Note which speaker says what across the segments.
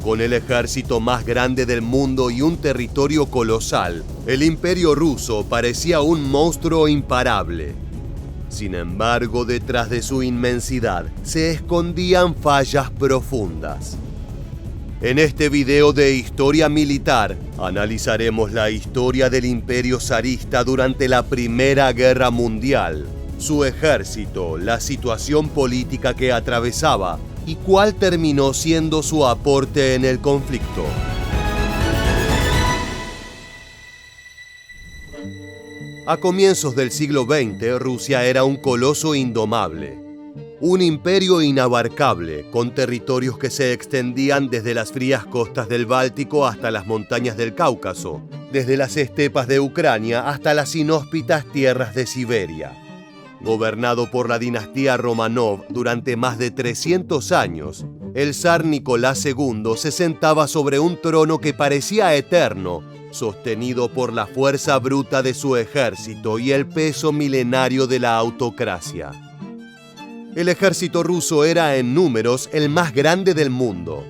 Speaker 1: Con el ejército más grande del mundo y un territorio colosal, el Imperio ruso parecía un monstruo imparable. Sin embargo, detrás de su inmensidad se escondían fallas profundas. En este video de Historia Militar, analizaremos la historia del Imperio zarista durante la Primera Guerra Mundial, su ejército, la situación política que atravesaba y cuál terminó siendo su aporte en el conflicto. A comienzos del siglo XX, Rusia era un coloso indomable. Un imperio inabarcable, con territorios que se extendían desde las frías costas del Báltico hasta las montañas del Cáucaso, desde las estepas de Ucrania hasta las inhóspitas tierras de Siberia. Gobernado por la dinastía Romanov durante más de 300 años, el zar Nicolás II se sentaba sobre un trono que parecía eterno, sostenido por la fuerza bruta de su ejército y el peso milenario de la autocracia. El ejército ruso era en números el más grande del mundo.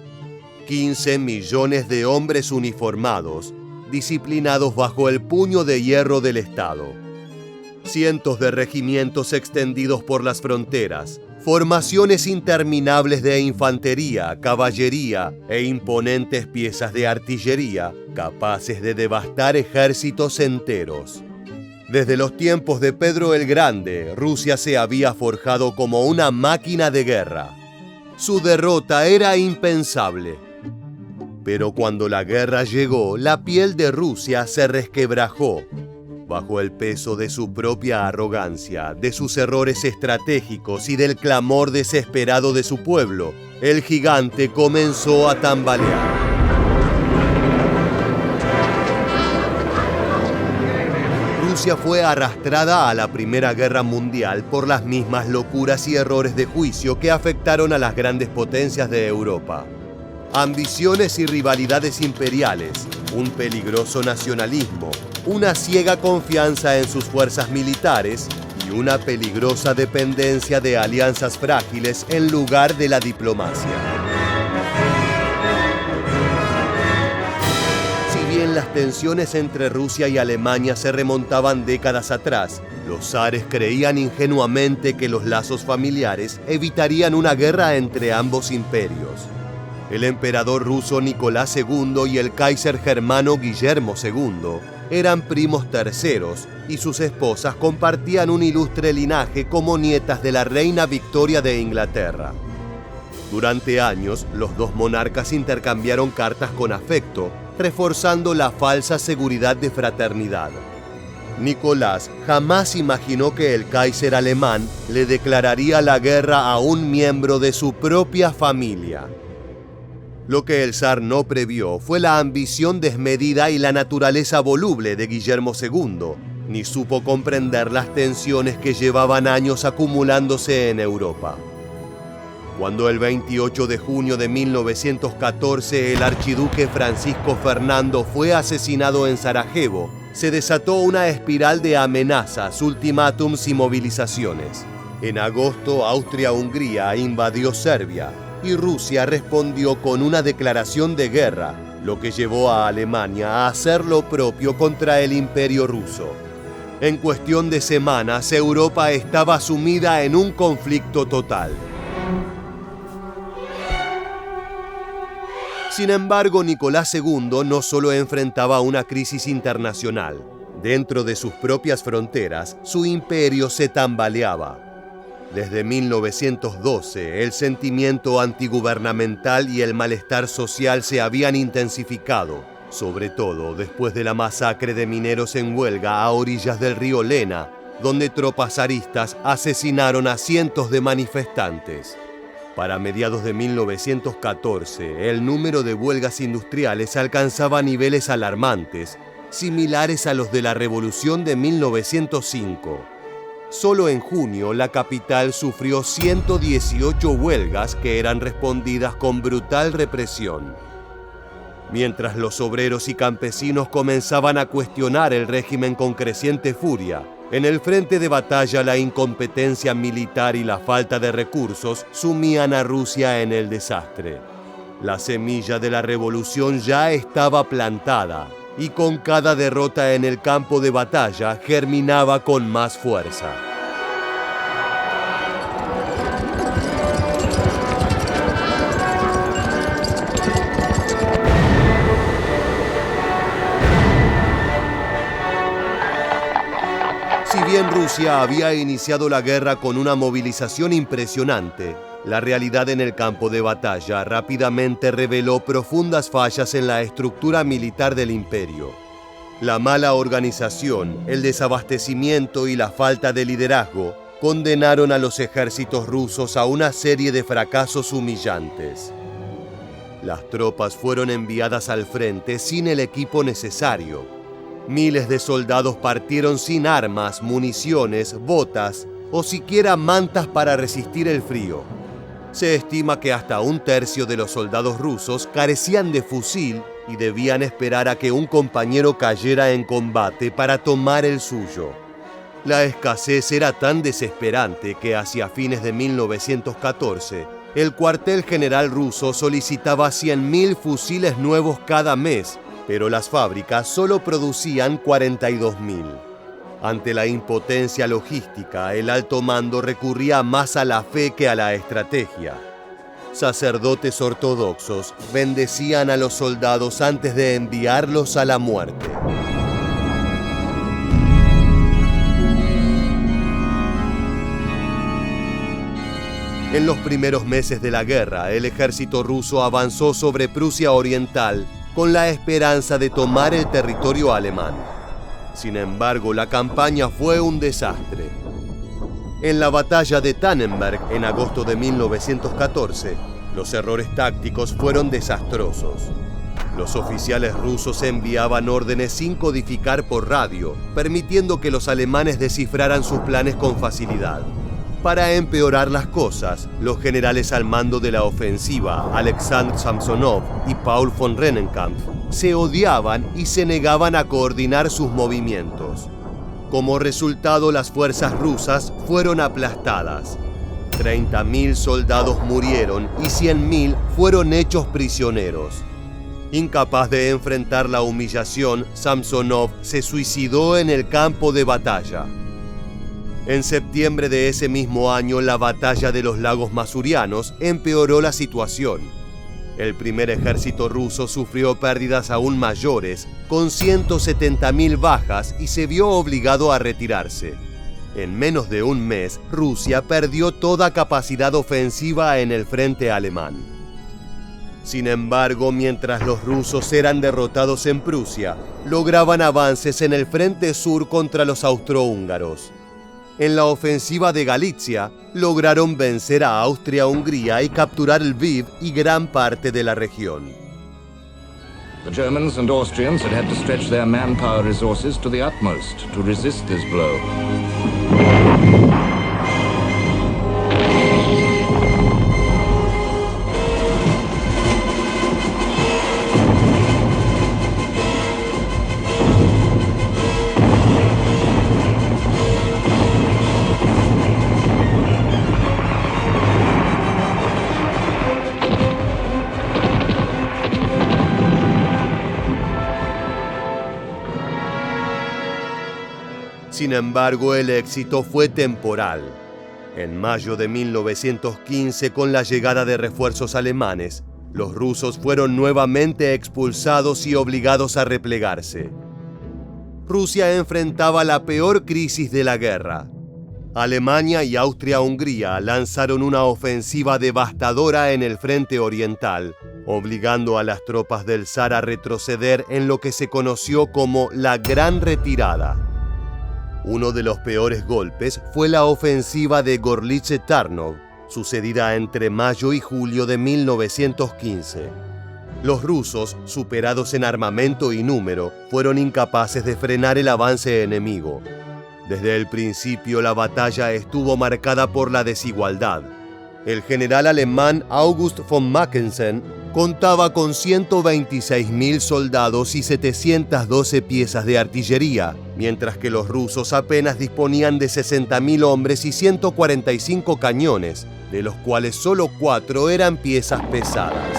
Speaker 1: 15 millones de hombres uniformados, disciplinados bajo el puño de hierro del Estado. Cientos de regimientos extendidos por las fronteras, formaciones interminables de infantería, caballería e imponentes piezas de artillería capaces de devastar ejércitos enteros. Desde los tiempos de Pedro el Grande, Rusia se había forjado como una máquina de guerra. Su derrota era impensable. Pero cuando la guerra llegó, la piel de Rusia se resquebrajó. Bajo el peso de su propia arrogancia, de sus errores estratégicos y del clamor desesperado de su pueblo, el gigante comenzó a tambalear. Rusia fue arrastrada a la Primera Guerra Mundial por las mismas locuras y errores de juicio que afectaron a las grandes potencias de Europa. Ambiciones y rivalidades imperiales, un peligroso nacionalismo, una ciega confianza en sus fuerzas militares y una peligrosa dependencia de alianzas frágiles en lugar de la diplomacia. Si bien las tensiones entre Rusia y Alemania se remontaban décadas atrás, los zares creían ingenuamente que los lazos familiares evitarían una guerra entre ambos imperios. El emperador ruso Nicolás II y el Kaiser germano Guillermo II eran primos terceros y sus esposas compartían un ilustre linaje como nietas de la reina Victoria de Inglaterra. Durante años, los dos monarcas intercambiaron cartas con afecto, reforzando la falsa seguridad de fraternidad. Nicolás jamás imaginó que el Kaiser alemán le declararía la guerra a un miembro de su propia familia. Lo que el zar no previó fue la ambición desmedida y la naturaleza voluble de Guillermo II, ni supo comprender las tensiones que llevaban años acumulándose en Europa. Cuando el 28 de junio de 1914 el archiduque Francisco Fernando fue asesinado en Sarajevo, se desató una espiral de amenazas, ultimátums y movilizaciones. En agosto, Austria-Hungría invadió Serbia y Rusia respondió con una declaración de guerra, lo que llevó a Alemania a hacer lo propio contra el Imperio ruso. En cuestión de semanas, Europa estaba sumida en un conflicto total. Sin embargo, Nicolás II no solo enfrentaba una crisis internacional. Dentro de sus propias fronteras, su imperio se tambaleaba. Desde 1912, el sentimiento antigubernamental y el malestar social se habían intensificado, sobre todo después de la masacre de mineros en huelga a orillas del río Lena, donde tropas zaristas asesinaron a cientos de manifestantes. Para mediados de 1914, el número de huelgas industriales alcanzaba niveles alarmantes, similares a los de la Revolución de 1905. Solo en junio, la capital sufrió 118 huelgas que eran respondidas con brutal represión. Mientras los obreros y campesinos comenzaban a cuestionar el régimen con creciente furia, en el frente de batalla la incompetencia militar y la falta de recursos sumían a Rusia en el desastre. La semilla de la revolución ya estaba plantada y con cada derrota en el campo de batalla germinaba con más fuerza. Si bien Rusia había iniciado la guerra con una movilización impresionante, la realidad en el campo de batalla rápidamente reveló profundas fallas en la estructura militar del imperio. La mala organización, el desabastecimiento y la falta de liderazgo condenaron a los ejércitos rusos a una serie de fracasos humillantes. Las tropas fueron enviadas al frente sin el equipo necesario. Miles de soldados partieron sin armas, municiones, botas o siquiera mantas para resistir el frío. Se estima que hasta un tercio de los soldados rusos carecían de fusil y debían esperar a que un compañero cayera en combate para tomar el suyo. La escasez era tan desesperante que hacia fines de 1914, el cuartel general ruso solicitaba 100.000 fusiles nuevos cada mes, pero las fábricas solo producían 42.000. Ante la impotencia logística, el alto mando recurría más a la fe que a la estrategia. Sacerdotes ortodoxos bendecían a los soldados antes de enviarlos a la muerte. En los primeros meses de la guerra, el ejército ruso avanzó sobre Prusia Oriental con la esperanza de tomar el territorio alemán. Sin embargo, la campaña fue un desastre. En la batalla de Tannenberg, en agosto de 1914, los errores tácticos fueron desastrosos. Los oficiales rusos enviaban órdenes sin codificar por radio, permitiendo que los alemanes descifraran sus planes con facilidad. Para empeorar las cosas, los generales al mando de la ofensiva, Alexander Samsonov y Paul von Rennenkampf, se odiaban y se negaban a coordinar sus movimientos. Como resultado, las fuerzas rusas fueron aplastadas. 30.000 soldados murieron y 100.000 fueron hechos prisioneros. Incapaz de enfrentar la humillación, Samsonov se suicidó en el campo de batalla. En septiembre de ese mismo año, la batalla de los lagos Masurianos empeoró la situación. El primer ejército ruso sufrió pérdidas aún mayores, con 170.000 bajas, y se vio obligado a retirarse. En menos de un mes, Rusia perdió toda capacidad ofensiva en el frente alemán. Sin embargo, mientras los rusos eran derrotados en Prusia, lograban avances en el frente sur contra los austrohúngaros. En la ofensiva de Galitzia, lograron vencer a Austria-Hungría y capturar Lviv y gran parte de la región.
Speaker 2: The Germans and Austrians had to stretch their manpower resources to the utmost to resist this blow.
Speaker 1: Sin embargo, el éxito fue temporal. En mayo de 1915, con la llegada de refuerzos alemanes, los rusos fueron nuevamente expulsados y obligados a replegarse. Rusia enfrentaba la peor crisis de la guerra. Alemania y Austria-Hungría lanzaron una ofensiva devastadora en el frente oriental, obligando a las tropas del zar a retroceder en lo que se conoció como la Gran Retirada. Uno de los peores golpes fue la ofensiva de Gorlice-Tarnów, sucedida entre mayo y julio de 1915. Los rusos, superados en armamento y número, fueron incapaces de frenar el avance enemigo. Desde el principio, la batalla estuvo marcada por la desigualdad. El general alemán August von Mackensen contaba con 126.000 soldados y 712 piezas de artillería, mientras que los rusos apenas disponían de 60.000 hombres y 145 cañones, de los cuales solo 4 eran piezas pesadas.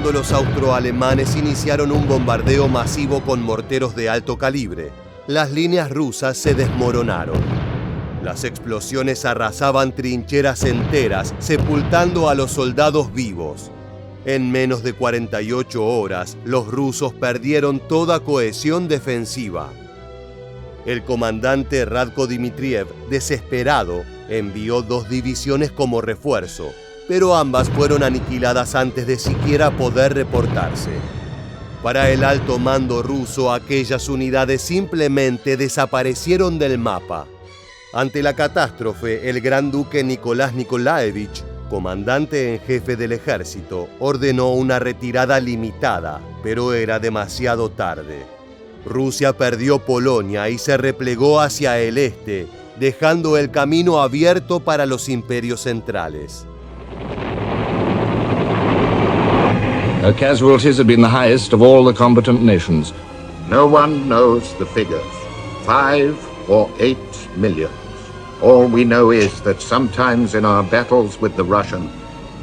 Speaker 1: cuando los austroalemanes iniciaron un bombardeo masivo con morteros de alto calibre. Las líneas rusas se desmoronaron. Las explosiones arrasaban trincheras enteras, sepultando a los soldados vivos. En menos de 48 horas, los rusos perdieron toda cohesión defensiva. El comandante Radko Dmitriev, desesperado, envió 2 divisiones como refuerzo, pero ambas fueron aniquiladas antes de siquiera poder reportarse. Para el alto mando ruso, aquellas unidades simplemente desaparecieron del mapa. Ante la catástrofe, el gran duque Nicolás Nikolaevich, comandante en jefe del ejército, ordenó una retirada limitada, pero era demasiado tarde. Rusia perdió Polonia y se replegó hacia el este, dejando el camino abierto para los imperios centrales.
Speaker 2: Her casualties had been the highest of all the combatant nations.
Speaker 3: No one knows the figures, 5 or 8 millions. All we know is that sometimes in our battles with the Russian,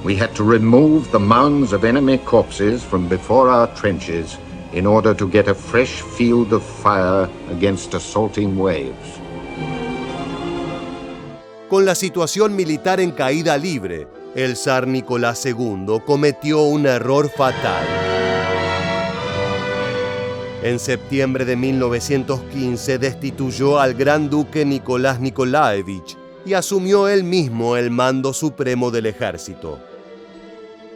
Speaker 3: we had to remove the mounds of enemy corpses from before our trenches in order to get a fresh field of fire against assaulting waves.
Speaker 1: Con la situación militar en caída libre, el zar Nicolás II cometió un error fatal. En septiembre de 1915 destituyó al gran duque Nicolás Nikolaevich y asumió él mismo el mando supremo del ejército.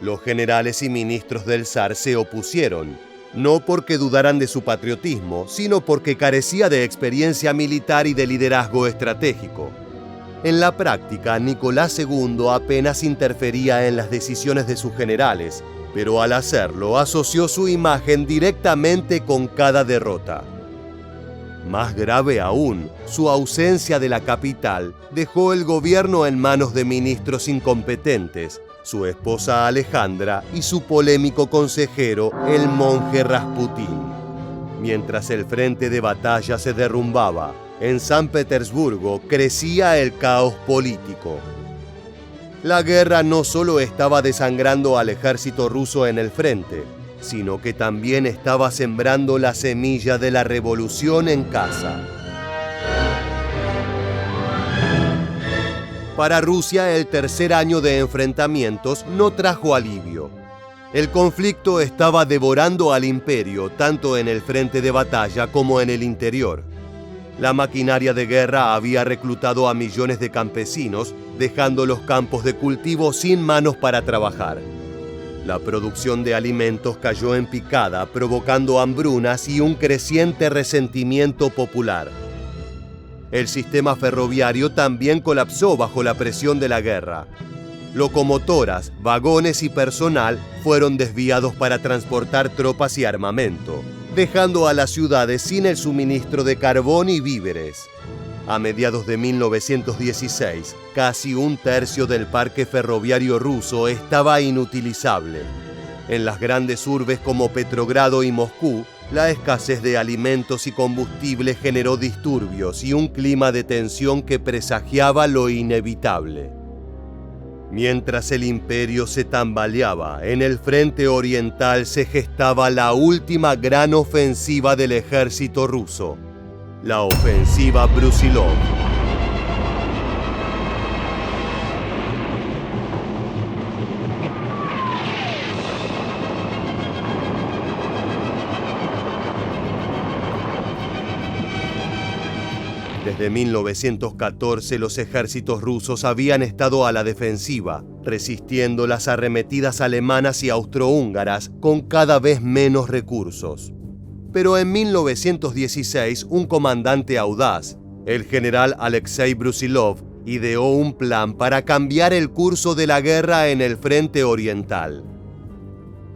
Speaker 1: Los generales y ministros del zar se opusieron, no porque dudaran de su patriotismo, sino porque carecía de experiencia militar y de liderazgo estratégico. En la práctica, Nicolás II apenas interfería en las decisiones de sus generales, pero al hacerlo asoció su imagen directamente con cada derrota. Más grave aún, su ausencia de la capital dejó el gobierno en manos de ministros incompetentes, su esposa Alejandra y su polémico consejero, el monje Rasputín. Mientras el frente de batalla se derrumbaba, en San Petersburgo crecía el caos político. La guerra no solo estaba desangrando al ejército ruso en el frente, sino que también estaba sembrando la semilla de la revolución en casa. Para Rusia, el tercer año de enfrentamientos no trajo alivio. El conflicto estaba devorando al imperio, tanto en el frente de batalla como en el interior. La maquinaria de guerra había reclutado a millones de campesinos, dejando los campos de cultivo sin manos para trabajar. La producción de alimentos cayó en picada, provocando hambrunas y un creciente resentimiento popular. El sistema ferroviario también colapsó bajo la presión de la guerra. Locomotoras, vagones y personal fueron desviados para transportar tropas y armamento, dejando a las ciudades sin el suministro de carbón y víveres. A mediados de 1916, casi un tercio del parque ferroviario ruso estaba inutilizable. En las grandes urbes como Petrogrado y Moscú, la escasez de alimentos y combustible generó disturbios y un clima de tensión que presagiaba lo inevitable. Mientras el imperio se tambaleaba, en el frente oriental se gestaba la última gran ofensiva del ejército ruso, la ofensiva Brusilov. Desde 1914 los ejércitos rusos habían estado a la defensiva, resistiendo las arremetidas alemanas y austrohúngaras con cada vez menos recursos. Pero en 1916 un comandante audaz, el general Alexei Brusilov, ideó un plan para cambiar el curso de la guerra en el frente oriental.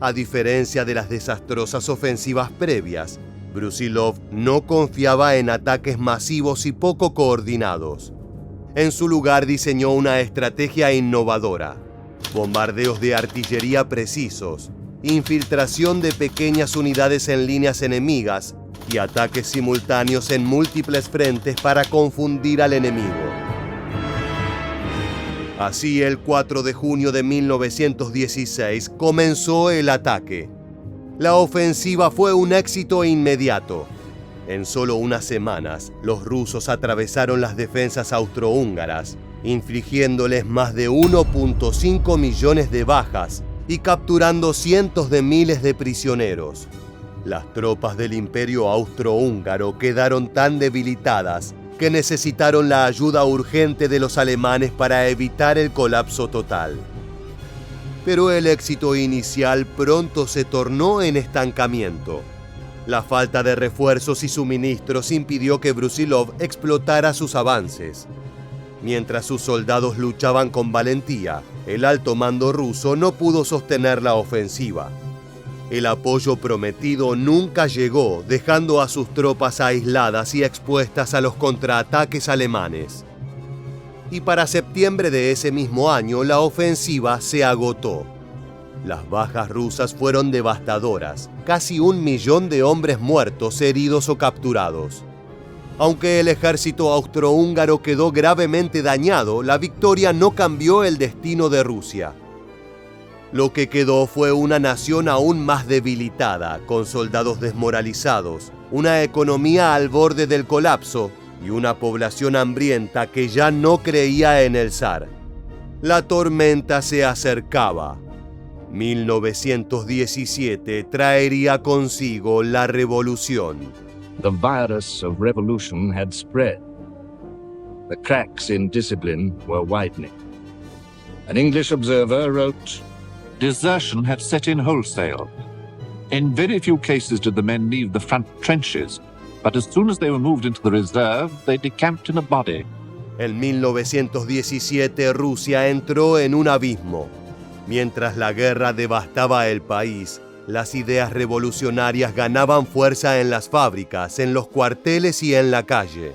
Speaker 1: A diferencia de las desastrosas ofensivas previas, Brusilov no confiaba en ataques masivos y poco coordinados. En su lugar diseñó una estrategia innovadora: bombardeos de artillería precisos, infiltración de pequeñas unidades en líneas enemigas y ataques simultáneos en múltiples frentes para confundir al enemigo. Así, el 4 de junio de 1916 comenzó el ataque. La ofensiva fue un éxito inmediato. En solo unas semanas, los rusos atravesaron las defensas austrohúngaras, infligiéndoles más de 1.5 millones de bajas y capturando cientos de miles de prisioneros. Las tropas del Imperio Austrohúngaro quedaron tan debilitadas que necesitaron la ayuda urgente de los alemanes para evitar el colapso total. Pero el éxito inicial pronto se tornó en estancamiento. La falta de refuerzos y suministros impidió que Brusilov explotara sus avances. Mientras sus soldados luchaban con valentía, el alto mando ruso no pudo sostener la ofensiva. El apoyo prometido nunca llegó, dejando a sus tropas aisladas y expuestas a los contraataques alemanes. Y para septiembre de ese mismo año, la ofensiva se agotó. Las bajas rusas fueron devastadoras, casi 1 millón de hombres muertos, heridos o capturados. Aunque el ejército austrohúngaro quedó gravemente dañado, la victoria no cambió el destino de Rusia. Lo que quedó fue una nación aún más debilitada, con soldados desmoralizados, una economía al borde del colapso y una población hambrienta que ya no creía en el zar. La tormenta se acercaba. 1917 traería consigo la revolución.
Speaker 2: The virus of revolution had spread. The cracks in discipline were widening. An English observer wrote,
Speaker 4: "Desertion had set in wholesale. In very few cases did the men leave the front trenches, but as soon as they were moved into the reserve, they decamped in a body."
Speaker 1: En 1917 Rusia entró en un abismo. Mientras la guerra devastaba el país, las ideas revolucionarias ganaban fuerza en las fábricas, en los cuarteles y en la calle.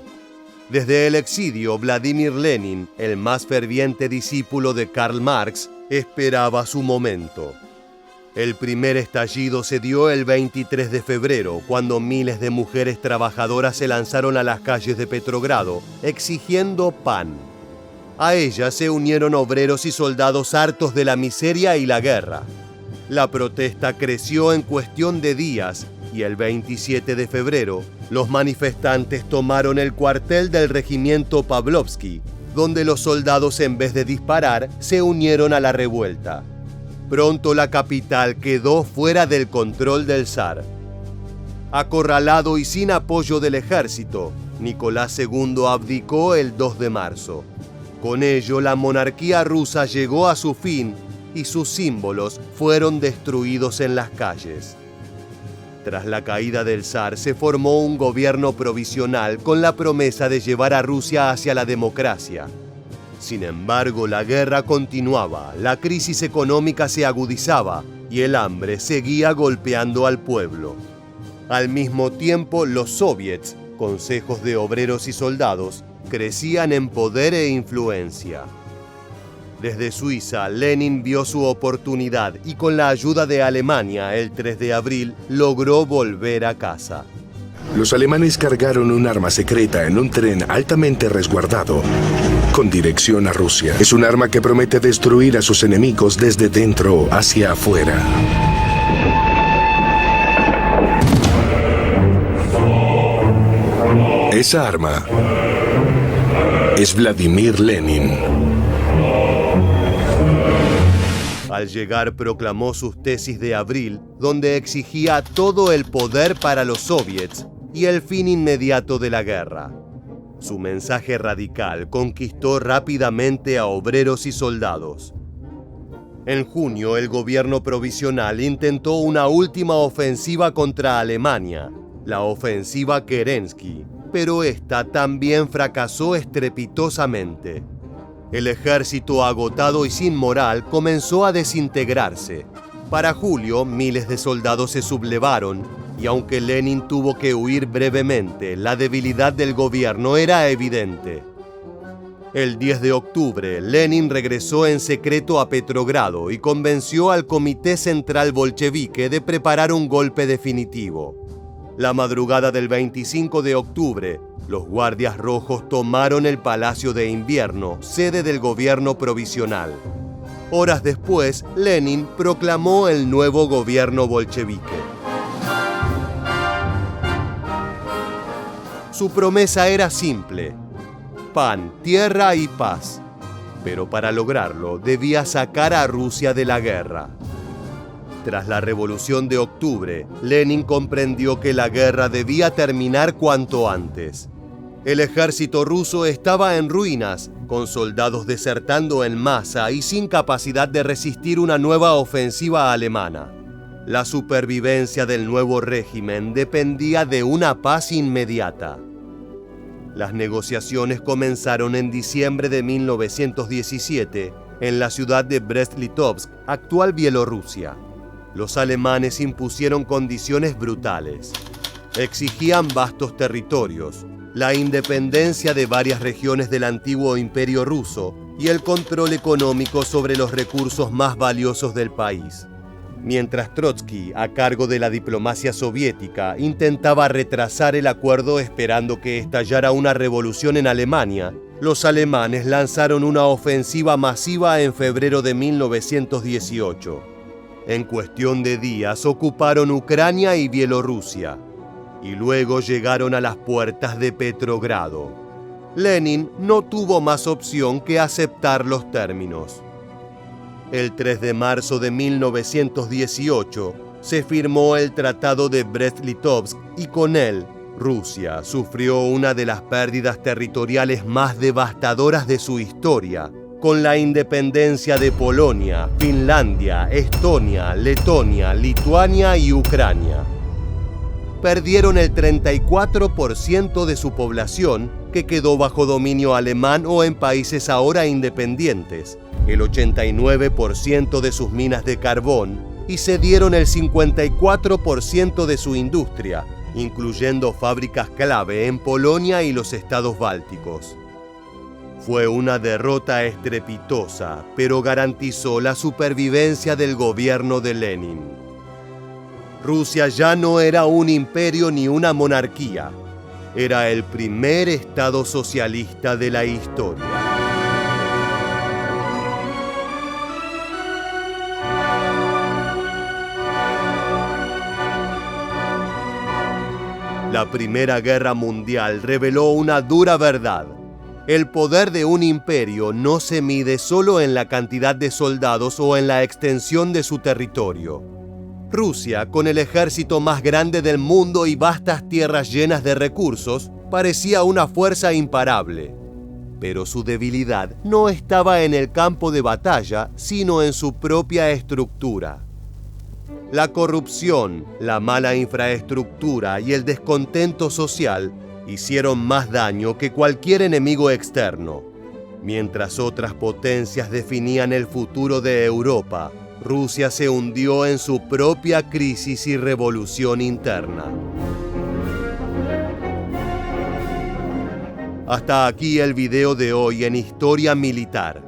Speaker 1: Desde el exilio, Vladimir Lenin, el más ferviente discípulo de Karl Marx, esperaba su momento. El primer estallido se dio el 23 de febrero, cuando miles de mujeres trabajadoras se lanzaron a las calles de Petrogrado, exigiendo pan. A ellas se unieron obreros y soldados hartos de la miseria y la guerra. La protesta creció en cuestión de días y el 27 de febrero, los manifestantes tomaron el cuartel del regimiento Pavlovsky, donde los soldados, en vez de disparar, se unieron a la revuelta. Pronto la capital quedó fuera del control del zar. Acorralado y sin apoyo del ejército, Nicolás II abdicó el 2 de marzo. Con ello, la monarquía rusa llegó a su fin y sus símbolos fueron destruidos en las calles. Tras la caída del zar, se formó un gobierno provisional con la promesa de llevar a Rusia hacia la democracia. Sin embargo, la guerra continuaba, la crisis económica se agudizaba y el hambre seguía golpeando al pueblo. Al mismo tiempo, los soviets, consejos de obreros y soldados, crecían en poder e influencia. Desde Suiza, Lenin vio su oportunidad y con la ayuda de Alemania, el 3 de abril, logró volver a casa.
Speaker 5: Los alemanes cargaron un arma secreta en un tren altamente resguardado, con dirección a Rusia. Es un arma que promete destruir a sus enemigos desde dentro hacia afuera. Esa arma es Vladimir Lenin.
Speaker 1: Al llegar, proclamó sus tesis de abril, donde exigía todo el poder para los soviets y el fin inmediato de la guerra. Su mensaje radical conquistó rápidamente a obreros y soldados. En junio, el gobierno provisional intentó una última ofensiva contra Alemania, la ofensiva Kerensky, pero esta también fracasó estrepitosamente. El ejército, agotado y sin moral, comenzó a desintegrarse. Para julio, miles de soldados se sublevaron, y aunque Lenin tuvo que huir brevemente, la debilidad del gobierno era evidente. El 10 de octubre, Lenin regresó en secreto a Petrogrado y convenció al Comité Central Bolchevique de preparar un golpe definitivo. La madrugada del 25 de octubre, los guardias rojos tomaron el Palacio de Invierno, sede del gobierno provisional. Horas después, Lenin proclamó el nuevo gobierno bolchevique. Su promesa era simple: pan, tierra y paz. Pero para lograrlo, debía sacar a Rusia de la guerra. Tras la Revolución de Octubre, Lenin comprendió que la guerra debía terminar cuanto antes. El ejército ruso estaba en ruinas, con soldados desertando en masa y sin capacidad de resistir una nueva ofensiva alemana. La supervivencia del nuevo régimen dependía de una paz inmediata. Las negociaciones comenzaron en diciembre de 1917 en la ciudad de Brest-Litovsk, actual Bielorrusia. Los alemanes impusieron condiciones brutales. Exigían vastos territorios, la independencia de varias regiones del antiguo Imperio ruso y el control económico sobre los recursos más valiosos del país. Mientras Trotsky, a cargo de la diplomacia soviética, intentaba retrasar el acuerdo esperando que estallara una revolución en Alemania, los alemanes lanzaron una ofensiva masiva en febrero de 1918. En cuestión de días ocuparon Ucrania y Bielorrusia, y luego llegaron a las puertas de Petrogrado. Lenin no tuvo más opción que aceptar los términos. El 3 de marzo de 1918 se firmó el Tratado de Brest-Litovsk y con él, Rusia sufrió una de las pérdidas territoriales más devastadoras de su historia, con la independencia de Polonia, Finlandia, Estonia, Letonia, Lituania y Ucrania. Perdieron el 34% de su población, que quedó bajo dominio alemán o en países ahora independientes, el 89% de sus minas de carbón y cedieron el 54% de su industria, incluyendo fábricas clave en Polonia y los estados bálticos. Fue una derrota estrepitosa, pero garantizó la supervivencia del gobierno de Lenin. Rusia ya no era un imperio ni una monarquía. Era el primer estado socialista de la historia. La Primera Guerra Mundial reveló una dura verdad. El poder de un imperio no se mide solo en la cantidad de soldados o en la extensión de su territorio. Rusia, con el ejército más grande del mundo y vastas tierras llenas de recursos, parecía una fuerza imparable. Pero su debilidad no estaba en el campo de batalla, sino en su propia estructura. La corrupción, la mala infraestructura y el descontento social hicieron más daño que cualquier enemigo externo. Mientras otras potencias definían el futuro de Europa, Rusia se hundió en su propia crisis y revolución interna. Hasta aquí el video de hoy en Historia Militar.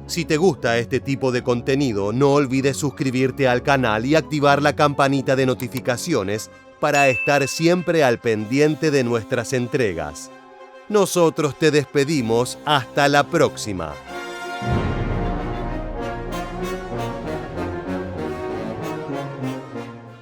Speaker 1: Si te gusta este tipo de contenido, no olvides suscribirte al canal y activar la campanita de notificaciones para estar siempre al pendiente de nuestras entregas. Nosotros te despedimos hasta la próxima.